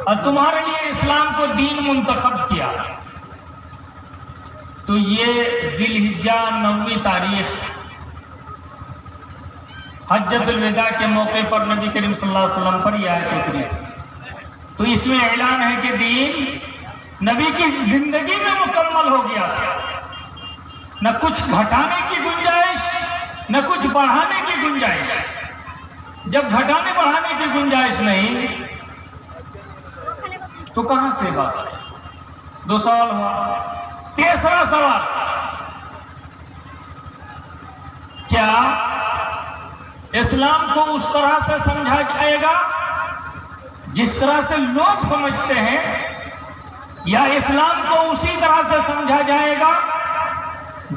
اور تمہارے لیے اسلام کو دین منتخب کیا. تو یہ ذی الحجہ 9 تاریخ حجۃ الوداع کے موقع پر نبی کریم صلی اللہ علیہ وسلم پر یہ آیت اتری تھی. تو اس میں اعلان ہے کہ دین نبی کی زندگی میں مکمل ہو گیا تھا. نہ کچھ گھٹانے کی گنجائش نہ کچھ بڑھانے کی گنجائش. جب گھٹانے بڑھانے کی گنجائش نہیں تو کہاں سے بات؟ 2 سوال ہوا. تیسرا سوال، کیا اسلام کو اس طرح سے سمجھا جائے گا جس طرح سے لوگ سمجھتے ہیں، یا اسلام کو اسی طرح سے سمجھا جائے گا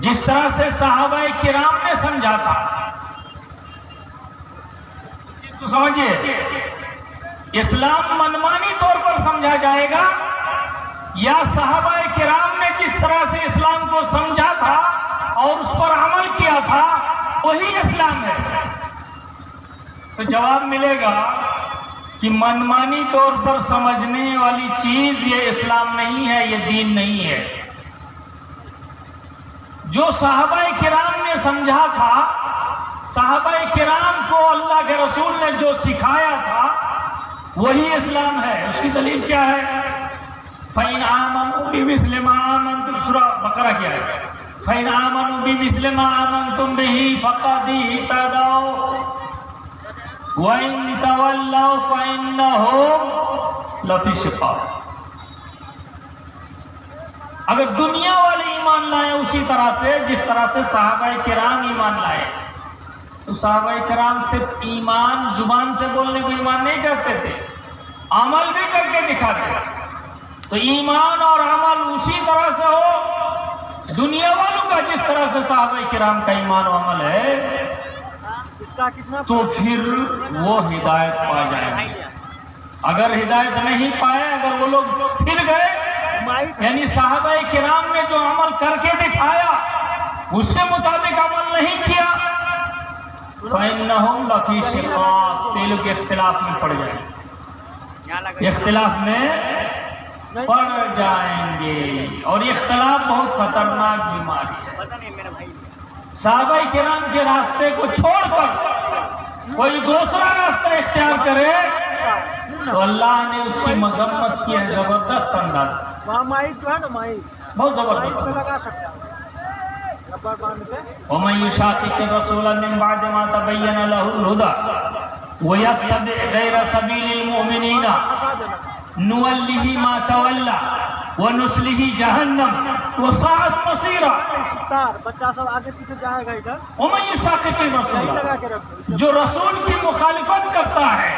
جس طرح سے صحابہ کرام نے سمجھا تھا؟ اس چیز کو سمجھیے. اسلام منمانی طور پر سمجھا جائے گا یا صحابہ کرام نے جس طرح سے اسلام کو سمجھا تھا اور اس پر عمل کیا تھا وہی اسلام ہے؟ تو جواب ملے گا کہ منمانی طور پر سمجھنے والی چیز یہ اسلام نہیں ہے، یہ دین نہیں ہے. جو صحابہ کرام نے سمجھا تھا، صحابہ کرام کو اللہ کے رسول نے جو سکھایا تھا وہی اسلام ہے. اس کی دلیل کیا ہے؟ فَإِنْ آمَنُوا بِمِثْلِ مَا آمَنْتُمْ، سورہ بقرہ کیا ہے؟ فَإِنْ آمَنُوا بِمِثْلِ مَا آمَنْتُمْ بِهِ فَقَدِ اهْتَدَوْا وَإِنْ تَوَلَّوْا فَإِنَّهُمْ لَفِي شِقَاقٍ. اگر دنیا والے ایمان لائے اسی طرح سے جس طرح سے صحابہ کرام ایمان لائے، تو صحابہ کرام صرف ایمان زبان سے بولنے کو ایمان نہیں کرتے تھے، عمل بھی کر کے دکھاتے. تو ایمان اور عمل اسی طرح سے ہو دنیا والوں کا جس طرح سے صحابہ کرام کا ایمان و عمل ہے، تو پھر وہ ہدایت پا جائیں گے. اگر ہدایت نہیں پائے، اگر وہ لوگ پھر گئے، یعنی صحابہ کرام نے جو عمل کر کے دکھایا اس کے مطابق عمل نہیں کیا، فَإِنَّهُمْ لَفِي شِقَاقٍ، یہ لوگ اختلاف میں پڑ جائیں گے، اختلاف میں پڑ جائیں گے. اور اختلاف بہت خطرناک بیماری ہے. صحابہ کرام کے راستے کو چھوڑ کر کوئی دوسرا راستہ اختیار کرے تو اللہ نے اس کی مذمت کی ہے زبردست انداز سے، بہت زبردست. وَمَن يُشَاقِقِ الرَّسُولَ مِن بَعْدِ مَا تَبَيَّنَ لَهُ الْهُدَىٰ وَيَتَّبِعْ غَيْرَ سَبِيلِ الْمُؤْمِنِينَ نُوَلِّهِ مَا تَوَلَّىٰ وَنُصْلِهِ جَهَنَّمَ وَسَاءَتْ مَصِيرًا. وَمَن يُشَاقِقِ الرَّسُولَ، جو رسول کی مخالفت کرتا ہے،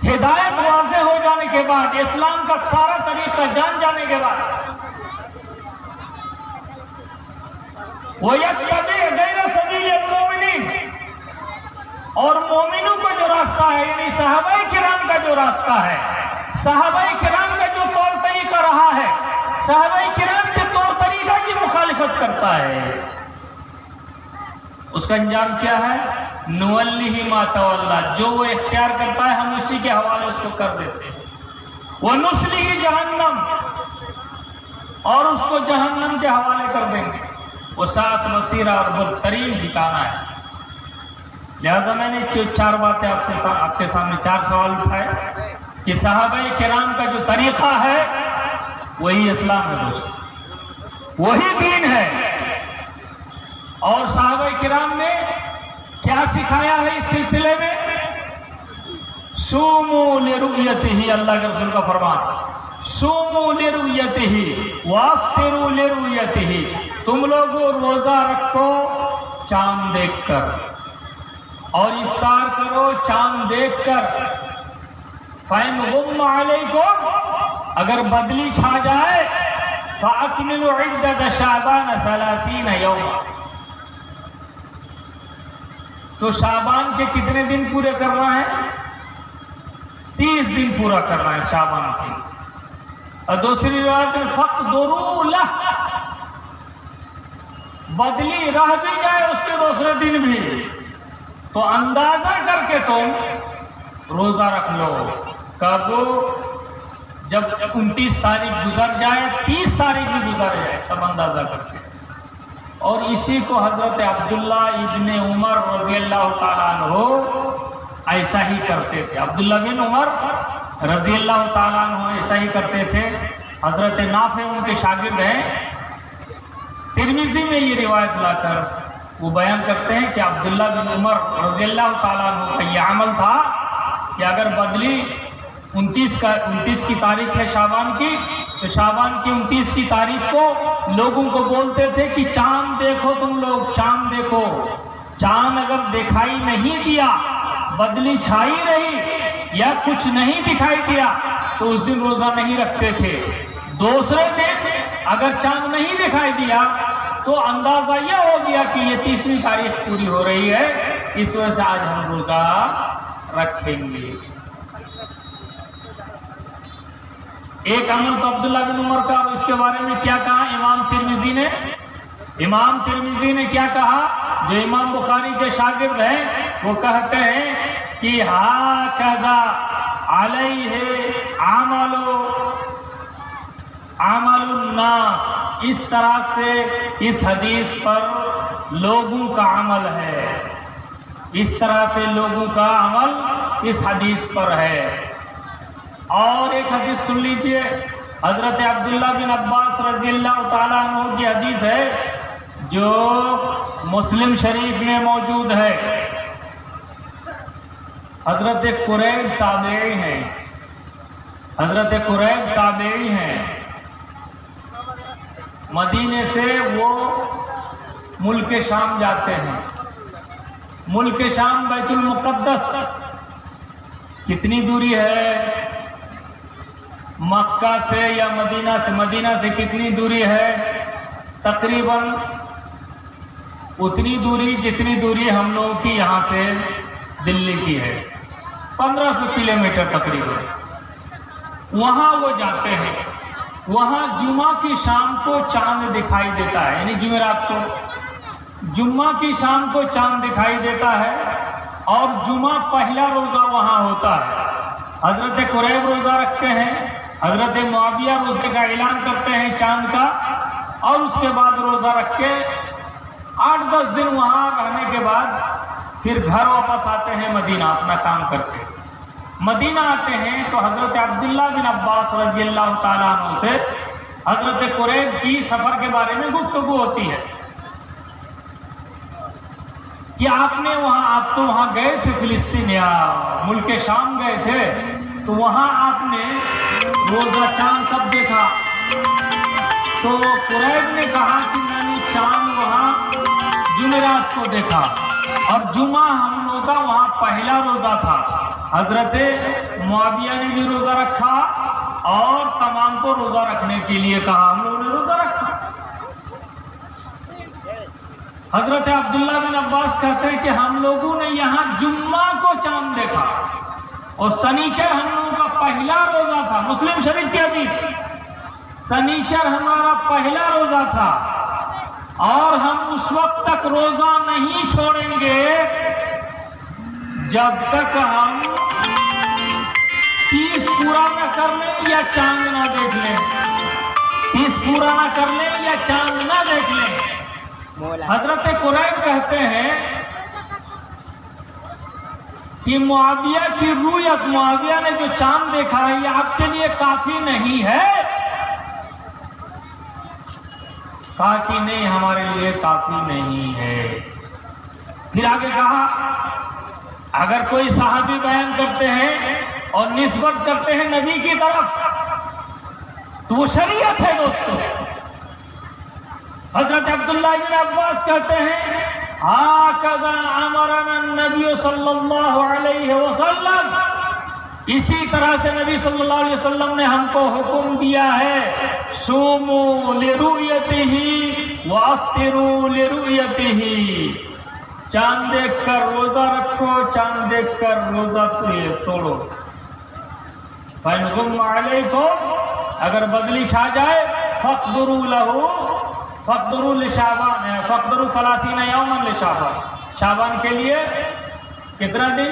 ہدایت واضح ہو جانے کے بعد، اسلام کا سارا طریقہ جان جانے کے بعد، وَيَتَّبِعْ غَيْرَ سَبِيلِ الْمُؤْمِنِينَ، اور مومنوں کا جو راستہ ہے، یعنی صحابہ کرام کا جو راستہ ہے، صحابہ کرام کا جو طور طریقہ رہا ہے، صحابہ کرام کے طور طریقہ کی مخالفت کرتا ہے، اس کا انجام کیا ہے؟ نُوَلِّهِ مَا تَوَلَّىٰ، جو وہ اختیار کرتا ہے ہم اسی کے حوالے اس کو کر دیتے ہیں. وَنُصْلِهِ جَهَنَّمَ، اور اس کو جہنم کے حوالے کر دیں گے. وہ سات مسیرہ اور بدترین ٹھکانہ ہے. لہذا میں نے 4 باتیں آپ کے سامنے 4 سوال اٹھائے کہ صحابہ کرام کا جو طریقہ ہے وہی اسلام ہے دوستو، وہی دین ہے. اور صحابہ کرام نے کیا سکھایا ہے اس سلسلے میں؟ سوموا لرؤیتہ، اللہ کے رسول کا فرمان، سوموا لرؤیتہ وافطروا لرؤیتہ، تم لوگ روزہ رکھو چاند دیکھ کر اور افطار کرو چاند دیکھ کر. فَإِنْ غُمَّ عَلَيْكُمْ، اگر بدلی چھا جائے، فَأَكْمِلُوا عِدَّةَ شَعْبَانَ 30 يَوْمًا، تو شعبان کے کتنے دن پورے کرنا ہے؟ 30 دن پورا کرنا ہے شعبان کے. اور دوسری روایت میں فَقْدُرُوا لَهُ، بدلی رہ بھی جائے اس کے دوسرے دن بھی تو اندازہ کر کے تم روزہ رکھ لو. کب؟ جب 29 تاریخ گزر جائے، 30 تاریخ بھی گزر جائے تب اندازہ کرتے. اور اسی کو حضرت عبداللہ ابن عمر رضی اللہ تعالیٰ عنہ ایسا ہی کرتے تھے. عبداللہ بن عمر رضی اللہ تعالیٰ عنہ ایسا ہی کرتے تھے. حضرت نافع ان کے شاگرد ہیں. ترمذی میں یہ روایت لا کر وہ بیان کرتے ہیں کہ عبداللہ بن عمر رضی اللہ تعالیٰ عنہ کا یہ عمل تھا کہ اگر بدلی 29 کی تاریخ ہے شعبان کی، تو شعبان کی 29 کی تاریخ کو لوگوں کو بولتے تھے کہ چاند دیکھو، تم لوگ چاند دیکھو. چاند اگر دکھائی نہیں دیا، بدلی چھائی رہی یا کچھ نہیں دکھائی دیا تو اس دن روزہ نہیں رکھتے تھے. دوسرے دن اگر چاند نہیں دکھائی دیا تو اندازہ یہ ہو گیا کہ یہ 30ویں تاریخ پوری ہو رہی ہے، اس وجہ سے آج ہم روزہ رکھیں گے. ایک عمل تو عبداللہ بن عمر کا، اور اس کے بارے میں کیا کہا امام ترمذی نے کیا کہا؟ جو امام بخاری کے شاگرد ہیں وہ کہتے ہیں کہ ہاکذا علیہ عمل الناس، اس طرح سے اس حدیث پر لوگوں کا عمل ہے، اس طرح سے لوگوں کا عمل اس حدیث پر ہے. اور ایک حدیث سن لیجئے، حضرت عبداللہ بن عباس رضی اللہ تعالیٰ عنہ کی حدیث ہے جو مسلم شریف میں موجود ہے. حضرت قریب تابعی ہیں. مدینے سے وہ ملک شام جاتے ہیں. ملک شام بیت المقدس کتنی دوری ہے مکہ سے یا مدینہ سے کتنی دوری ہے؟ تقریباً اتنی دوری جتنی دوری ہم لوگوں کی یہاں سے دلی کی ہے، 1500 کلومیٹر تقریباً. وہاں وہ جاتے ہیں. وہاں جمعہ کی شام کو چاند دکھائی دیتا ہے، یعنی جمعرات کو جمعہ کی شام کو چاند دکھائی دیتا ہے، اور جمعہ پہلا روزہ وہاں ہوتا ہے. حضرت قریب روزہ رکھتے ہیں، حضرت معاویہ روزے کا اعلان کرتے ہیں چاند کا، اور اس کے بعد روزہ رکھ کے 8-10 دن وہاں رہنے کے بعد پھر گھر واپس آتے ہیں مدینہ اپنا کام کرتے. مدینہ آتے ہیں تو حضرت عبداللہ بن عباس رضی اللہ تعالیٰ عنہ سے حضرت قریب کی سفر کے بارے میں گفتگو ہوتی ہے کہ آپ تو وہاں گئے تھے فلسطین یا ملک شام گئے تھے، تو وہاں آپ نے روزہ چاند کب دیکھا؟ تو قریب نے کہا کہ میں نے چاند وہاں جمعرات کو دیکھا، اور جمعہ ہم لوگوں کا وہاں پہلا روزہ تھا. حضرت معاویہ نے بھی روزہ رکھا اور تمام کو روزہ رکھنے کے لیے کہا، ہم لوگوں نے روزہ رکھا. حضرت عبداللہ بن عباس کہتے ہیں کہ ہم لوگوں نے یہاں جمعہ کو چاند دیکھا، اور سنیچر ہم لوگوں کا پہلا روزہ تھا. مسلم شریف کی حدیث، سنیچر ہمارا پہلا روزہ تھا، اور ہم اس وقت تک روزہ نہیں چھوڑیں گے جب تک ہم 30 پورا نہ کر لیں یا چاند نہ دیکھ لیں. 30 پورا نہ کر لیں یا چاند نہ دیکھ لیں. حضرت قریب کہتے ہیں کہ معاویہ کی رویت، معاویہ نے جو چاند دیکھا ہے یہ آپ کے لیے کافی نہیں ہے؟ کہا کہ نہیں، ہمارے لیے کافی نہیں ہے. پھر آگے کہا اگر کوئی صحابی بیان کرتے ہیں اور نسبت کرتے ہیں نبی کی طرف تو وہ شریعت ہے دوستو. حضرت عبداللہ بن عباس کہتے ہیں ہاکذا امرنا النبی صلی اللہ علیہ وسلم، اسی طرح سے نبی صلی اللہ علیہ وسلم نے ہم کو حکم دیا ہے، صوموا لرؤیتہ وافطروا لرؤیتہ، چاند دیکھ کر روزہ رکھو، چاند دیکھ کر روزہ توڑو. فإن غم علیکم، اگر بدلی چھا جائے، فاقدروا لہ، فاقدروا لشعبان ہے، فاقدروا 30 یوما لشعبان، شعبان کے لیے کتنا دن؟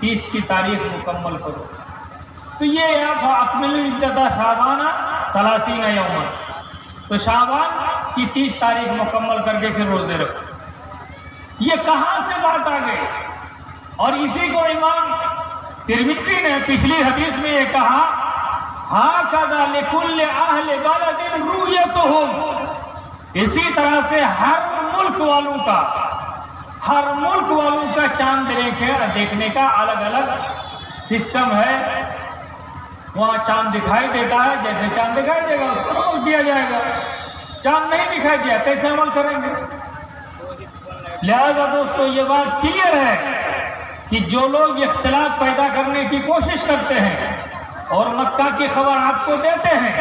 30 کی تاریخ مکمل کرو. تو یہ ہے فَأَكْمِلُوا الْعِدَّةَ شَعْبَانَ 30 یوما. تو شعبان کی 30 تاریخ مکمل کر کے پھر روزے رکھو. یہ کہاں سے بات آ گئی؟ اور اسی کو امام ترمذی نے پچھلی حدیث میں یہ کہا ہَكَذَا لِكُلِّ أَهْلِ بَلَدٍ رُؤْيَتُهُمْ. اسی طرح سے ہر ملک والوں کا چاند دیکھنے کا الگ الگ سسٹم ہے. وہاں چاند دکھائی دیتا ہے، جیسے چاند دکھائی دے گا اس کو روک دیا جائے گا. چاند نہیں دکھائی دیا کیسے عمل کریں گے؟ لہذا دوستو یہ بات کلیئر ہے کہ جو لوگ اختلاف پیدا کرنے کی کوشش کرتے ہیں اور مکہ کی خبر آپ کو دیتے ہیں،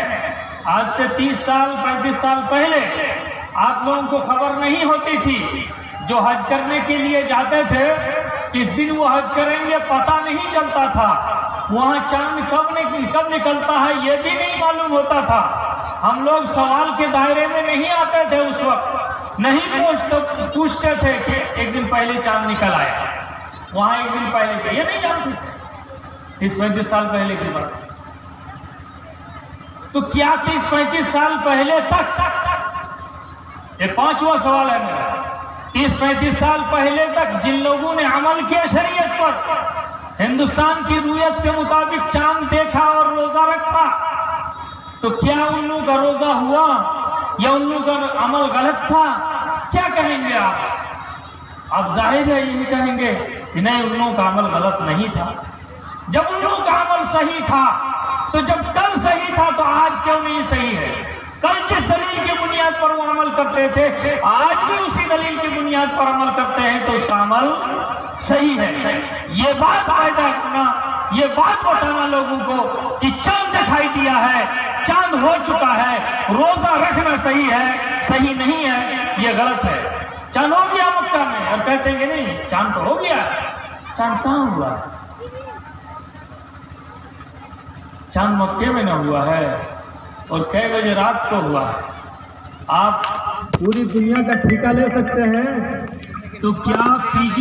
آج سے 30 سال 35 سال پہلے آپ لوگوں کو خبر نہیں ہوتی تھی. جو حج کرنے کے لیے جاتے تھے کس دن وہ حج کریں گے پتہ نہیں چلتا تھا. وہاں چاند کب نکلتا ہے یہ بھی نہیں معلوم ہوتا تھا. ہم لوگ سوال کے دائرے میں نہیں آتے تھے اس وقت، نہیں پوچھتے تھے کہ ایک دن پہلے چاند نکل آیا، وہاں ایک دن پہلے یہ نہیں جانتے تھے. 30-35 سال پہلے کی بات. تو کیا 30-35 سال پہلے تک، یہ 5واں سوال ہے میرا، 30-35 سال پہلے تک جن لوگوں نے عمل کیا شریعت پر، ہندوستان کی رویت کے مطابق چاند دیکھا اور روزہ رکھا، تو کیا ان لوگوں کا روزہ ہوا یا ان لوگوں کا عمل غلط تھا؟ کیا کہیں گے آپ ظاہر ہے یہی کہیں گے کہ نہیں ان لوگوں کا عمل غلط نہیں تھا. جب ان لوگوں کا عمل صحیح تھا تو جب کل صحیح تھا تو آج کیوں نہیں صحیح ہے؟ کل جس دلیل کی بنیاد پر وہ عمل کرتے تھے آج بھی اسی دلیل کی بنیاد پر عمل کرتے ہیں تو اس کا عمل صحیح ہے. یہ بات پیدا کرنا، یہ بات بتانا لوگوں کو کہ چاند دکھائی دیا ہے، چاند ہو چکا ہے، روزہ رکھنا صحیح ہے، صحیح نہیں ہے، یہ غلط ہے. چاند ہو گیا مکہ میں اور کہتے ہیں کہ نہیں چاند تو ہو گیا. چاند کہاں ہوا؟ چاند مکے میں نہ ہوا ہے اور کئی بجے رات کو ہوا ہے. آپ پوری دنیا کا ٹھیکہ لے سکتے ہیں تو کیا فیجی